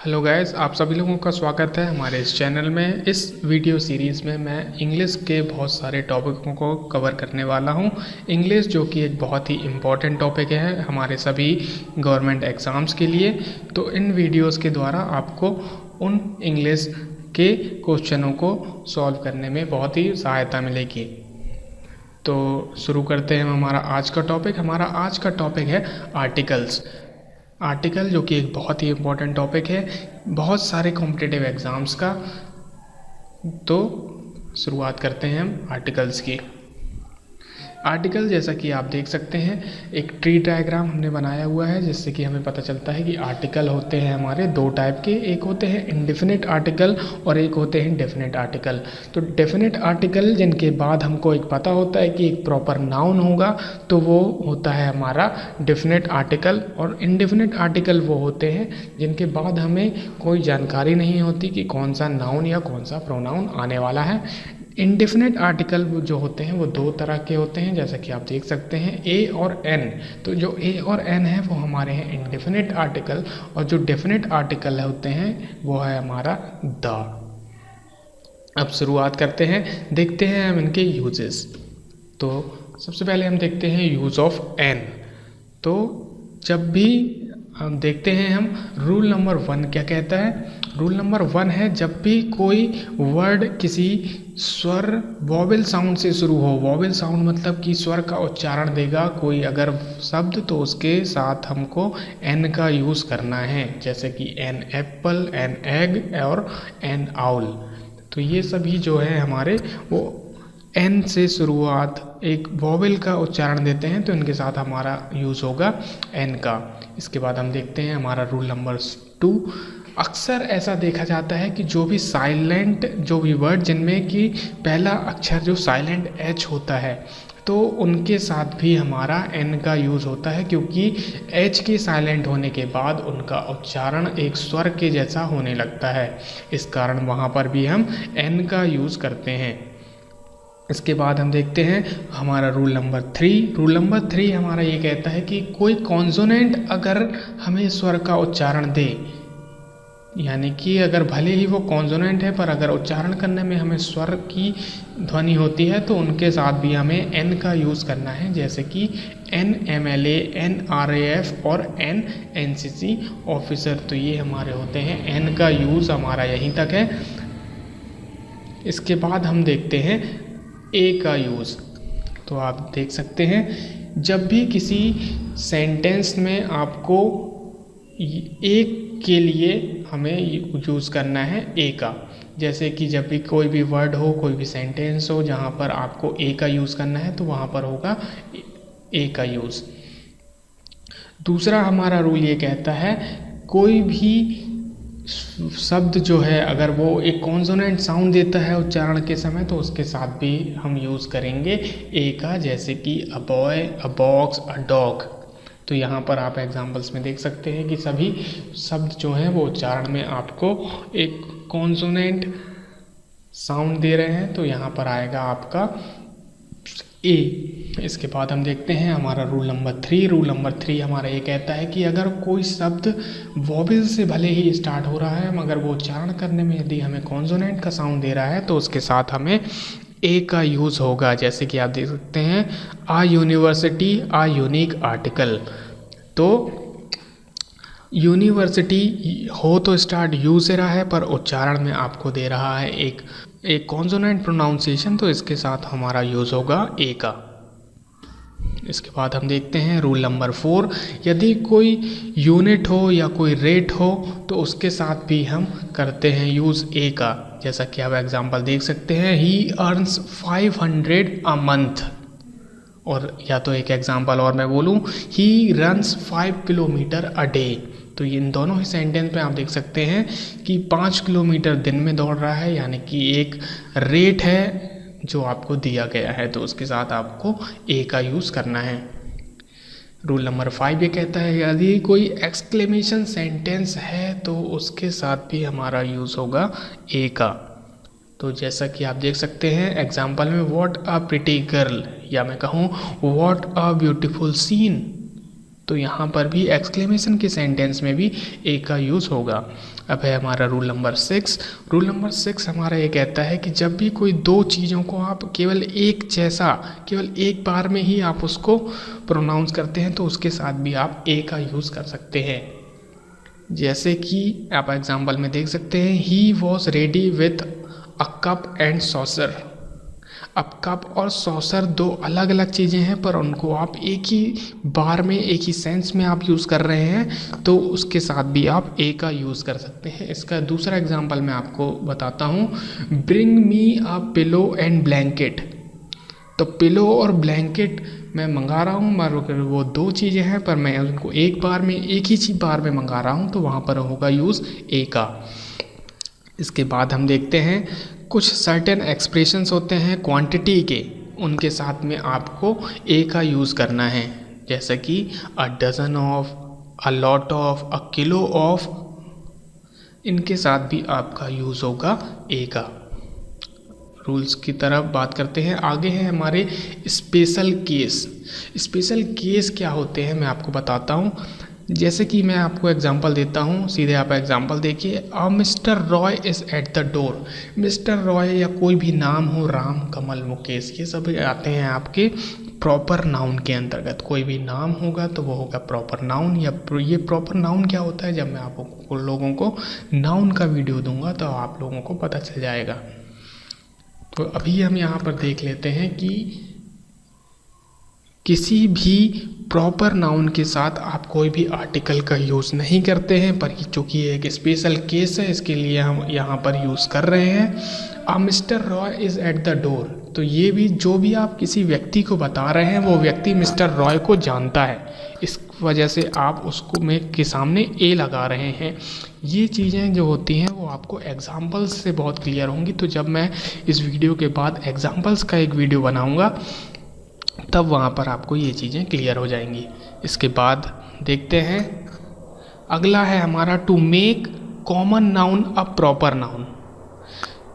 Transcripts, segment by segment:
Hello guys, आप सभी लोगों का स्वागत है हमारे इस चैनल में। इस वीडियो सीरीज़ में मैं इंग्लिश के बहुत सारे टॉपिकों को कवर करने वाला हूं। इंग्लिश जो कि एक बहुत ही इम्पॉर्टेंट टॉपिक है हमारे सभी गवर्नमेंट एग्ज़ाम्स के लिए। तो इन वीडियोस के द्वारा आपको उन इंग्लिश के क्वेश्चनों को सॉल्व करने में बहुत ही सहायता मिलेगी। तो शुरू करते हैं हमारा आज का टॉपिक। हमारा आज का टॉपिक है आर्टिकल्स। आर्टिकल जो कि एक बहुत ही इम्पोर्टेंट टॉपिक है बहुत सारे कॉम्पिटिटिव एग्ज़ाम्स का। तो शुरुआत करते हैं हम आर्टिकल्स की। आर्टिकल जैसा कि आप देख सकते हैं एक ट्री डायग्राम हमने बनाया हुआ है, जिससे कि हमें पता चलता है कि आर्टिकल होते हैं हमारे दो टाइप के। एक होते हैं इंडेफिनिट आर्टिकल और एक होते हैं डेफिनिट आर्टिकल। तो डेफिनिट आर्टिकल जिनके बाद हमको एक पता होता है कि एक प्रॉपर नाउन होगा, तो वो होता है हमारा डेफिनिट आर्टिकल। और इंडेफिनिट आर्टिकल वो होते हैं जिनके बाद हमें कोई जानकारी नहीं होती कि कौन सा नाउन या कौन सा प्रोनाउन आने वाला है। इंडेफिनिट आर्टिकल जो होते हैं वो दो तरह के होते हैं, जैसा कि आप देख सकते हैं ए और एन। तो जो ए और एन है वो हमारे हैं इंडेफिनिट आर्टिकल, और जो डेफिनिट आर्टिकल होते हैं वो है हमारा द। अब शुरुआत करते हैं, देखते हैं हम इनके यूजेस। तो सबसे पहले हम देखते हैं यूज़ ऑफ एन। तो जब भी हम देखते हैं हम रूल नंबर 1 क्या कहता है। रूल नंबर 1 है जब भी कोई वर्ड किसी स्वर वॉवेल साउंड से शुरू हो। वॉवेल साउंड मतलब कि स्वर का उच्चारण देगा कोई अगर शब्द, तो उसके साथ हमको एन का यूज़ करना है, जैसे कि एन एप्पल, एन एग और एन आउल। तो ये सभी जो है हमारे वो एन से शुरुआत एक वॉवेल का उच्चारण देते हैं, तो इनके साथ हमारा यूज़ होगा एन का। इसके बाद हम देखते हैं हमारा रूल नंबर 2। अक्सर ऐसा देखा जाता है कि जो भी वर्ड जिनमें कि पहला अक्षर जो साइलेंट एच होता है, तो उनके साथ भी हमारा एन का यूज़ होता है, क्योंकि एच के साइलेंट होने के बाद उनका उच्चारण एक स्वर के जैसा होने लगता है। इस कारण वहाँ पर भी हम एन का यूज़ करते हैं। इसके बाद हम देखते हैं हमारा रूल नंबर 3। रूल नंबर 3 हमारा ये कहता है कि कोई कॉन्सोनेंट अगर हमें स्वर का उच्चारण दे, यानी कि अगर भले ही वो कॉन्सोनेंट है पर अगर उच्चारण करने में हमें स्वर की ध्वनि होती है, तो उनके साथ भी हमें एन का यूज़ करना है, जैसे कि एन MLA, एन RAF और एन NCC ऑफिसर। तो ये हमारे होते हैं एन का यूज़ हमारा यहीं तक है। इसके बाद हम देखते हैं ए का यूज़। तो आप देख सकते हैं जब भी किसी सेंटेंस में आपको एक के लिए हमें यूज़ करना है ए का, जैसे कि जब भी कोई भी वर्ड हो, कोई भी सेंटेंस हो जहाँ पर आपको ए का यूज़ करना है, तो वहाँ पर होगा ए का यूज़। दूसरा हमारा रूल ये कहता है कोई भी शब्द जो है अगर वो एक कॉन्सोनेंट साउंड देता है उच्चारण के समय, तो उसके साथ भी हम यूज़ करेंगे ए का, जैसे कि a boy, a box, a dog. तो यहाँ पर आप एग्जांपल्स में देख सकते हैं कि सभी शब्द जो हैं वो उच्चारण में आपको एक कॉन्सोनेंट साउंड दे रहे हैं, तो यहाँ पर आएगा आपका ए। इसके बाद हम देखते हैं हमारा रूल नंबर 3। रूल नंबर 3 हमारा ये कहता है कि अगर कोई शब्द वॉवेल से भले ही स्टार्ट हो रहा है, मगर वो उच्चारण करने में यदि हमें कॉन्सोनेंट का साउंड दे रहा है, तो उसके साथ हमें ए का यूज़ होगा। जैसे कि आप देख सकते हैं आ यूनिवर्सिटी, आ यूनिक आर्टिकल। तो यूनिवर्सिटी हो तो स्टार्ट यू से रहा है, पर उच्चारण में आपको दे रहा है एक कॉन्सोनेंट प्रोनाउंसिएशन, तो इसके साथ हमारा यूज़ होगा ए का। इसके बाद हम देखते हैं रूल नंबर 4। यदि कोई यूनिट हो या कोई रेट हो, तो उसके साथ भी हम करते हैं यूज़ ए का, जैसा कि आप एग्जांपल देख सकते हैं ही अर्न्स 500 अ मंथ। और या तो एक एग्जांपल और मैं बोलूँ he runs 5 kilometre a day. तो इन दोनों ही सेंटेंस में आप देख सकते हैं कि 5 किलोमीटर दिन में दौड़ रहा है, यानी कि एक रेट है जो आपको दिया गया है, तो उसके साथ आपको ए का यूज़ करना है। रूल नंबर 5 ये कहता है यदि कोई एक्सक्लेमेशन सेंटेंस है, तो उसके साथ भी हमारा यूज़ होगा ए का। तो जैसा कि आप देख सकते हैं एग्जाम्पल में व्हाट अ प्रिटी गर्ल, या मैं कहूँ व्हाट अ ब्यूटीफुल सीन। तो यहाँ पर भी एक्सक्लेमेशन के सेंटेंस में भी ए का यूज़ होगा। अब है हमारा रूल नंबर 6। रूल नंबर 6 हमारा ये कहता है कि जब भी कोई दो चीज़ों को आप केवल एक जैसा, केवल एक बार में ही आप उसको प्रोनाउंस करते हैं तो उसके साथ भी आप ए का यूज़ कर सकते हैं। जैसे कि आप एग्जाम्पल में देख सकते हैं, he was ready with a cup and saucer. अब कप और सॉसर दो अलग अलग चीज़ें हैं, पर उनको आप एक ही बार में, एक ही सेंस में आप यूज़ कर रहे हैं तो उसके साथ भी आप ए का यूज़ कर सकते हैं। इसका दूसरा एग्जांपल मैं आपको बताता हूँ, bring me a pillow and blanket. तो पिलो और ब्लैंकेट मैं मंगा रहा हूँ, मगर वो दो चीज़ें हैं पर मैं उनको एक बार में, एक ही चीज़ बार में मंगा रहा हूँ, तो वहाँ पर होगा यूज़ ए का। इसके बाद हम देखते हैं कुछ सर्टेन एक्सप्रेशंस होते हैं क्वांटिटी के, उनके साथ में आपको ए का यूज़ करना है। जैसे कि a dozen of, a lot of, a kilo of, इनके साथ भी आपका यूज़ होगा ए का। रूल्स की तरफ बात करते हैं। आगे हैं हमारे स्पेशल केस। स्पेशल केस क्या होते हैं मैं आपको बताता हूँ। जैसे कि मैं आपको एग्जांपल देता हूँ, सीधे आप एग्जांपल देखिए। Mister Roy is at the door. Mister Roy या कोई भी नाम हो, राम, कमल, मुकेश, ये सब आते हैं आपके प्रॉपर नाउन के अंतर्गत। कोई भी नाम होगा तो वो होगा प्रॉपर नाउन। या ये प्रॉपर नाउन क्या होता है, जब मैं आपको लोगों को नाउन का वीडियो दूंगा तो आप लोगों को पता चल जाएगा। तो अभी हम यहाँ पर देख लेते हैं कि किसी भी प्रॉपर नाउन के साथ आप कोई भी आर्टिकल का यूज़ नहीं करते हैं, पर चूँकि ये एक स्पेशल केस है इसके लिए हम यहाँ पर यूज़ कर रहे हैं। Mister Roy is at the door. तो ये भी, जो भी आप किसी व्यक्ति को बता रहे हैं वो व्यक्ति मिस्टर रॉय को जानता है, इस वजह से आप उसको में के सामने ए लगा रहे हैं। ये चीज़ें जो होती हैं वो आपको एग्जाम्पल्स से बहुत क्लियर होंगी। तो जब मैं इस वीडियो के बाद एग्जाम्पल्स का एक वीडियो बनाऊँगा तब वहाँ पर आपको ये चीज़ें क्लियर हो जाएंगी। इसके बाद देखते हैं, अगला है हमारा to make common noun a proper noun.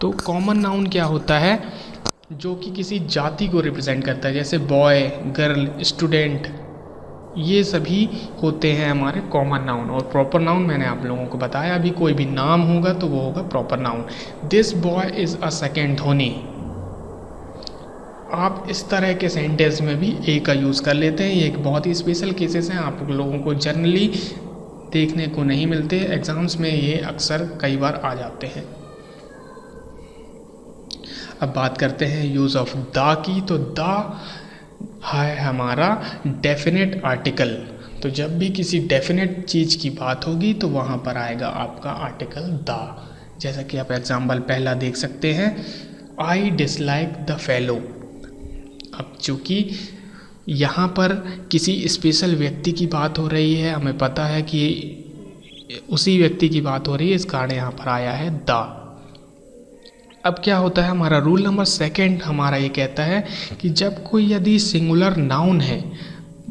तो कॉमन नाउन क्या होता है, जो कि किसी जाति को रिप्रेजेंट करता है, जैसे बॉय, गर्ल, स्टूडेंट, ये सभी होते हैं हमारे कॉमन नाउन। और प्रॉपर नाउन मैंने आप लोगों को बताया, अभी कोई भी नाम होगा तो वो होगा proper noun. This boy is a second Dhoni. आप इस तरह के सेंटेंस में भी ए का यूज़ कर लेते हैं। ये एक बहुत ही स्पेशल केसेस हैं, आप लोगों को जनरली देखने को नहीं मिलते, एग्ज़ाम्स में ये अक्सर कई बार आ जाते हैं। अब बात करते हैं यूज़ ऑफ द की। तो द है हमारा डेफिनेट आर्टिकल। तो जब भी किसी डेफिनेट चीज़ की बात होगी तो वहाँ पर आएगा आपका आर्टिकल द। जैसा कि आप एग्जाम्पल पहला देख सकते हैं, आई डिसलाइक द फेलो। अब चूँकि यहाँ पर किसी स्पेशल व्यक्ति की बात हो रही है, हमें पता है कि उसी व्यक्ति की बात हो रही है, इस कारण यहाँ पर आया है द। अब क्या होता है, हमारा रूल नंबर 2 हमारा ये कहता है कि जब कोई यदि सिंगुलर नाउन है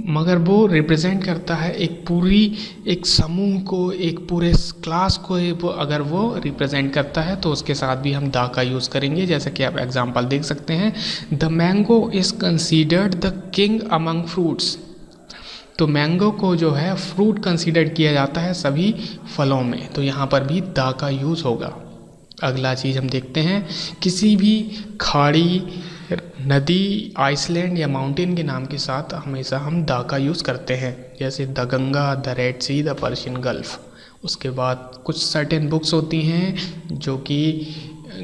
मगर वो रिप्रेजेंट करता है एक समूह को, एक पूरे क्लास को, वो अगर वो रिप्रेजेंट करता है तो उसके साथ भी हम द का यूज़ करेंगे। जैसे कि आप एग्जांपल देख सकते हैं, the mango is considered the king among fruits. तो मैंगो को जो है फ्रूट कंसीडर किया जाता है सभी फलों में, तो यहाँ पर भी द का यूज़ होगा। अगला चीज़ हम देखते हैं, किसी भी खाड़ी, नदी, आइसलैंड या माउंटेन के नाम के साथ हमेशा हम द का यूज़ करते हैं, जैसे the Ganga, the Red Sea, the Persian Gulf. उसके बाद कुछ सर्टेन बुक्स होती हैं जो कि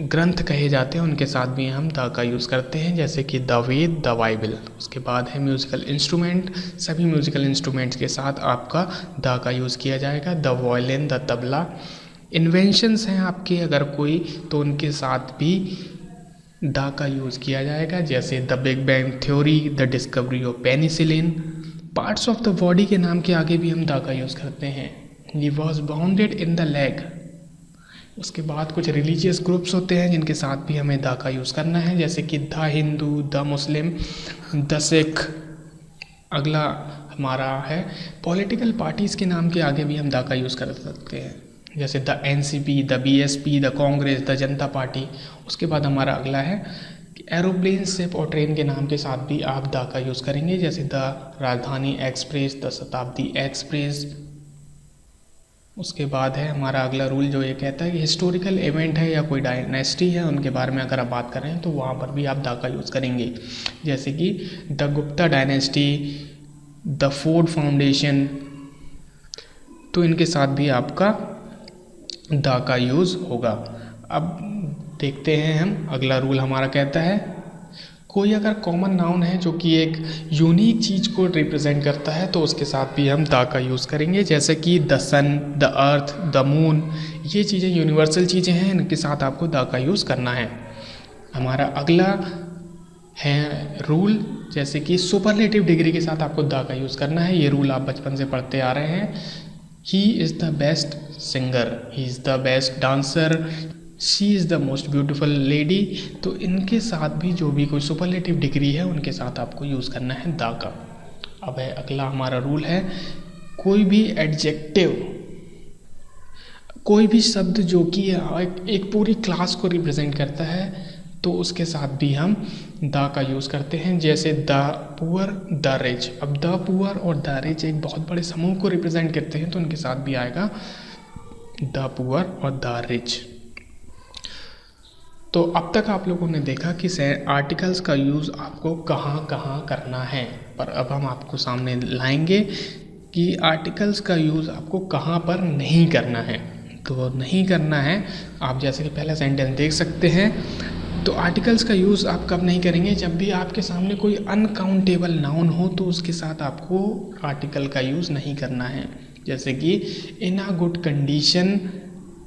ग्रंथ कहे जाते हैं, उनके साथ भी हम द का यूज़ करते हैं, जैसे कि द वेद, द बाइबल। उसके बाद है म्यूज़िकल इंस्ट्रूमेंट। सभी म्यूज़िकल इंस्ट्रूमेंट्स के साथ आपका द का यूज़ किया जाएगा, the violin, the tabla. Inventions हैं आपके अगर कोई, तो उनके साथ भी द का यूज़ किया जाएगा, जैसे the big bang theory, the discovery of penicillin. Parts of the body के नाम के आगे भी हम द का यूज़ करते हैं, he was bounded in the leg. उसके बाद कुछ रिलीजियस ग्रुप्स होते हैं जिनके साथ भी हमें द का यूज़ करना है, जैसे कि the Hindu, the Muslim, the Sikh. अगला हमारा है पॉलिटिकल पार्टीज़ के नाम के आगे भी हम द का यूज़ कर सकते हैं, जैसे the NCP, the BSP, the Congress, the Janata party. उसके बाद हमारा अगला है एरोप्लेन, शिप और ट्रेन के नाम के साथ भी आप द का यूज़ करेंगे, जैसे द राजधानी एक्सप्रेस, द शताब्दी एक्सप्रेस। उसके बाद है हमारा अगला रूल जो ये कहता है कि हिस्टोरिकल इवेंट है या कोई डायनेस्टी है उनके बारे में अगर आप बात कर रहे हैं तो वहाँ पर भी आप द का यूज़ करेंगे, जैसे कि the Gupta dynasty, the Ford foundation, तो इनके साथ भी आपका द का यूज़ होगा। अब देखते हैं हम अगला रूल हमारा कहता है कोई अगर कॉमन नाउन है जो कि एक यूनिक चीज़ को रिप्रेजेंट करता है तो उसके साथ भी हम द का यूज़ करेंगे, जैसे कि the sun, the earth, the moon, ये चीज़ें यूनिवर्सल चीज़ें हैं, इनके साथ आपको द का यूज़ करना है। हमारा अगला है रूल, जैसे कि सुपरलेटिव डिग्री के साथ आपको द का यूज़ करना है। ये रूल आप बचपन से पढ़ते आ रहे हैं। He is the best singer, he is the best dancer, she is the most beautiful lady, तो इनके साथ भी जो भी कोई सुपरलेटिव डिग्री है उनके साथ आपको यूज़ करना है द का। अब है अगला हमारा रूल है कोई भी एडजेक्टिव, कोई भी शब्द जो कि एक पूरी क्लास को रिप्रेजेंट करता है तो उसके साथ भी हम द का यूज़ करते हैं, जैसे द पुअर, द रिच। अब द पुअर और द रिच एक बहुत बड़े समूह को रिप्रेजेंट करते हैं तो उनके साथ भी आएगा द पुअर और द रिच। तो अब तक आप लोगों ने देखा कि आर्टिकल्स का यूज़ आपको कहाँ कहाँ करना है, पर अब हम आपको सामने लाएंगे कि आर्टिकल्स का यूज़ आपको कहाँ पर नहीं करना है। तो नहीं करना है, आप जैसे कि पहला सेंटेंस देख सकते हैं, तो आर्टिकल्स का यूज़ आप कब नहीं करेंगे, जब भी आपके सामने कोई अनकाउंटेबल नाउन हो तो उसके साथ आपको आर्टिकल का यूज़ नहीं करना है, जैसे कि in a good condition.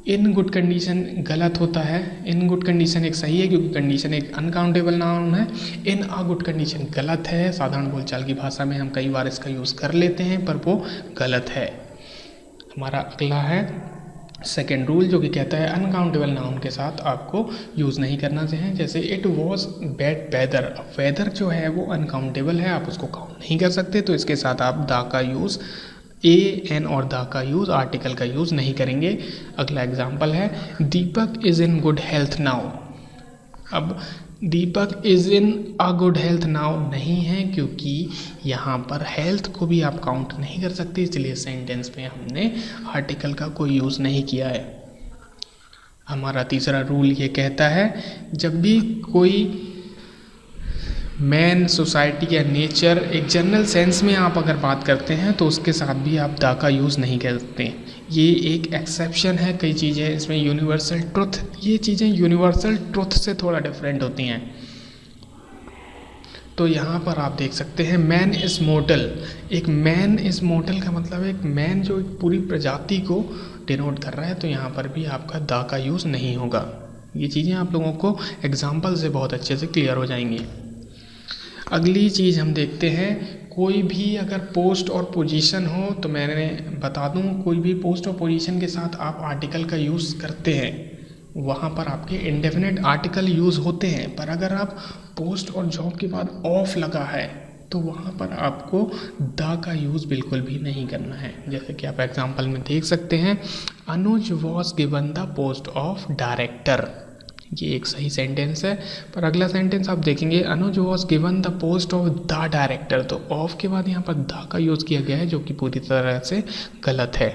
In good condition गलत होता है, इन गुड कंडीशन एक सही है क्योंकि कंडीशन एक अनकाउंटेबल नाउन है। इन अ गुड कंडीशन गलत है, साधारण बोलचाल की भाषा में हम कई बार इसका यूज़ कर लेते हैं पर वो गलत है। हमारा अगला है सेकेंड रूल जो कि कहता है अनकाउंटेबल नाउन के साथ आपको यूज़ नहीं करना चाहिए, जैसे it was bad weather. Weather जो है वो अनकाउंटेबल है, आप उसको काउंट नहीं कर सकते, तो इसके साथ आप द का यूज़, ए एन और द का यूज़, आर्टिकल का यूज़ नहीं करेंगे। अगला एग्जाम्पल है Deepak is in good health now. अब Deepak is in a good health now नहीं है क्योंकि यहाँ पर हेल्थ को भी आप काउंट नहीं कर सकते, इसलिए सेंटेंस में हमने आर्टिकल का कोई यूज़ नहीं किया है। हमारा तीसरा रूल ये कहता है जब भी कोई मैन, सोसाइटी या नेचर एक जनरल सेंस में आप अगर बात करते हैं तो उसके साथ भी आप द का यूज़ नहीं करते। ये एक एक्सेप्शन है, कई चीज़ें इसमें यूनिवर्सल ट्रुथ, ये चीज़ें यूनिवर्सल ट्रुथ से थोड़ा डिफरेंट होती हैं। तो यहाँ पर आप देख सकते हैं मैन इज़ मोर्टल। एक मैन इज़ मोर्टल का मतलब है एक मैन जो एक पूरी प्रजाति को डिनोट कर रहा है, तो यहाँ पर भी आपका द का यूज़ नहीं होगा। ये चीज़ें आप लोगों को एग्जाम्पल से बहुत अच्छे से क्लियर हो जाएंगी। अगली चीज़ हम देखते हैं कोई भी अगर पोस्ट और पोजीशन हो, तो मैंने बता दूं कोई भी पोस्ट और पोजीशन के साथ आप आर्टिकल का यूज़ करते हैं वहाँ पर आपके इंडेफिनिट आर्टिकल यूज़ होते हैं, पर अगर आप पोस्ट और जॉब के बाद ऑफ लगा है तो वहाँ पर आपको द का यूज़ बिल्कुल भी नहीं करना है। जैसे कि आप एग्जाम्पल में देख सकते हैं Anuj was given the post of director, ये एक सही सेंटेंस है, पर अगला सेंटेंस आप देखेंगे Anuj was given the post of the director, तो ऑफ के बाद यहाँ पर द का यूज़ किया गया है जो कि पूरी तरह से गलत है।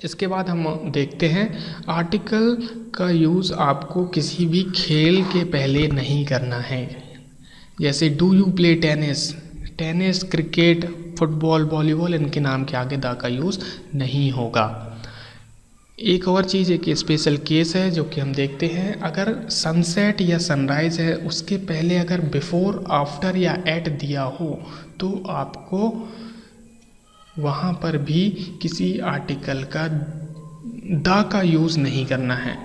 इसके बाद हम देखते हैं आर्टिकल का यूज़ आपको किसी भी खेल के पहले नहीं करना है, जैसे do you play tennis. Tennis, cricket, football, volleyball, इनके नाम के आगे द का यूज़ नहीं होगा। एक और चीज़, एक स्पेशल केस है जो कि हम देखते हैं, अगर सनसेट या सनराइज़ है उसके पहले अगर बिफोर, आफ्टर या एट दिया हो तो आपको वहाँ पर भी किसी आर्टिकल का द का यूज़ नहीं करना है।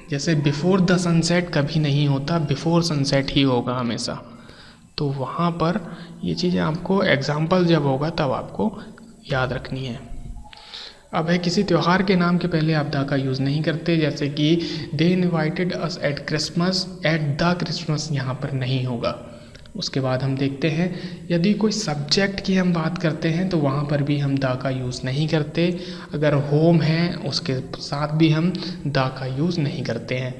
जैसे बिफोर द सनसेट कभी नहीं होता, बिफोर सनसेट ही होगा हमेशा। तो वहाँ पर ये चीज़ें आपको एग्जाम्पल जब होगा तब आपको याद रखनी है। अब है किसी त्यौहार के नाम के पहले आप द का यूज़ नहीं करते, जैसे कि दे invited us at Christmas, at the Christmas यहाँ पर नहीं होगा। उसके बाद हम देखते हैं यदि कोई सब्जेक्ट की हम बात करते हैं तो वहाँ पर भी हम द का यूज़ नहीं करते। अगर होम है उसके साथ भी हम द का यूज़ नहीं करते हैं।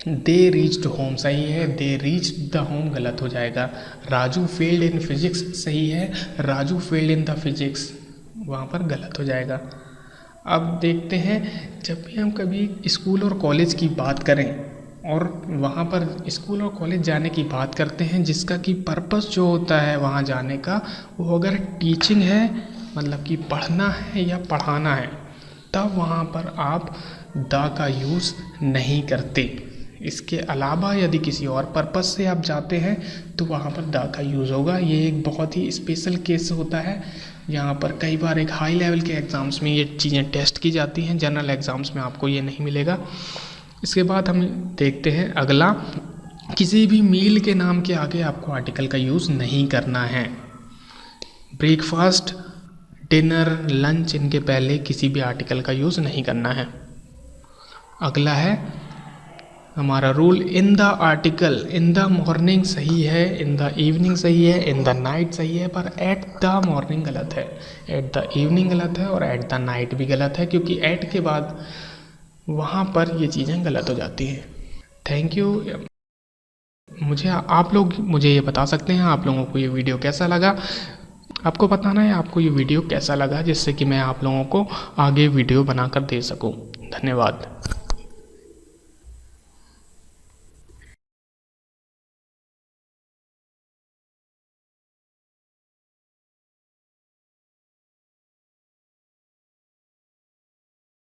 दे रीच्ड होम सही है, दे रीच्ड द होम गलत हो जाएगा। राजू फेल्ड इन फिजिक्स सही है, Raju failed in the physics वहाँ पर गलत हो जाएगा। अब देखते हैं, जब भी हम कभी स्कूल और कॉलेज की बात करें और वहाँ पर स्कूल और कॉलेज जाने की बात करते हैं, जिसका कि पर्पस जो होता है वहाँ जाने का, वो अगर टीचिंग है, मतलब कि पढ़ना है या पढ़ाना है, तब वहाँ पर आप द का यूज़ नहीं करते। इसके अलावा यदि किसी और पर्पस से आप जाते हैं तो वहाँ पर द का यूज़ होगा। ये एक बहुत ही स्पेशल केस होता है, यहाँ पर कई बार एक हाई लेवल के एग्ज़ाम्स में ये चीज़ें टेस्ट की जाती हैं, जनरल एग्ज़ाम्स में आपको ये नहीं मिलेगा। इसके बाद हम देखते हैं अगला, किसी भी मील के नाम के आगे आपको आर्टिकल का यूज़ नहीं करना है। ब्रेकफास्ट, डिनर, लंच, इनके पहले किसी भी आर्टिकल का यूज़ नहीं करना है। अगला है हमारा rule, in the article, in the morning सही है, इन द इवनिंग सही है, इन द नाइट सही है, पर एट द मॉर्निंग गलत है, एट द इवनिंग गलत है और एट द नाइट भी गलत है, क्योंकि एट के बाद वहाँ पर ये चीज़ें गलत हो जाती हैं। Thank you. आप लोग मुझे ये बता सकते हैं आप लोगों को ये वीडियो कैसा लगा। आपको बताना है आपको ये वीडियो कैसा लगा, जिससे कि मैं आप लोगों को आगे वीडियो बनाकर दे सकूं। धन्यवाद।